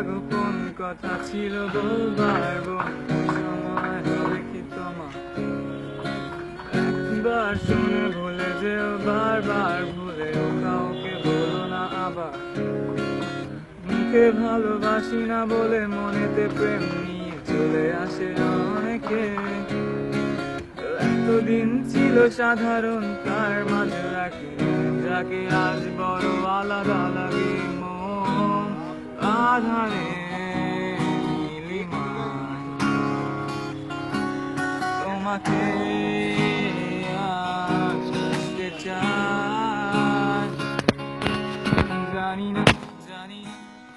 গোপন কথা ছিল বলবার, বন্ধু সময় হবে কি তোমার? একবার শুনে ভুলে যেও, বারবার ভুলেও কাউকে বলো না আবার। মুখে ভালোবাসি না বলে মনেতে প্রেম নিয়ে চলে আসে অনেকে। এতদিন ছিল সাধারণ, তার মাঝে রাখি যাকে আজ বড় আলাদা লাগে। মন আধারে নীলিমায় তোমাকে আজ বুঝতে চাই। জানি না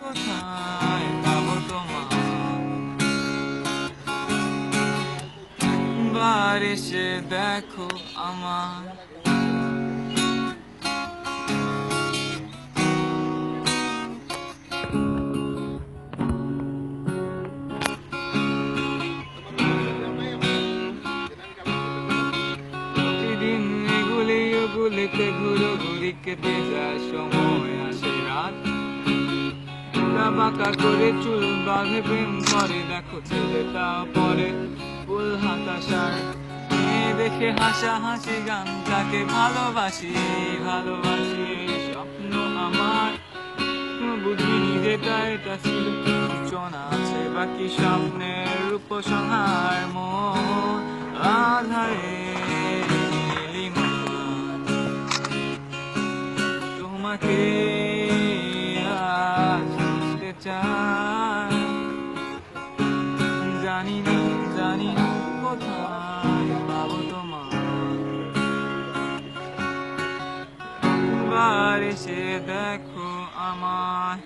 কোথায় পাবো তোমার, একবার এসে দেখো আমার। প্রতিদিন এগুলি ওগুলিতে ঘুরোঘুরি কেটে যায় সময়, আসে রাত বাঁকা করে চুল বাঁধে প্রেম করে। দেখো ছেলেটা পরে ফুল হতাশার মেয়ে দেখে হাসাহাসি গান, তাকে ভালোবাসি ভালোবাসি স্বপ্ন আমার। বুঝিনি যেটা এটা ছিল সূচনা, আছে বাকি স্বপ্নের উপসংহার। মন আধারে তোমাকে আজ বুঝতে চাই। জানি না কোথায় পাবো তোমার, একবার এসে দেখো আমায়।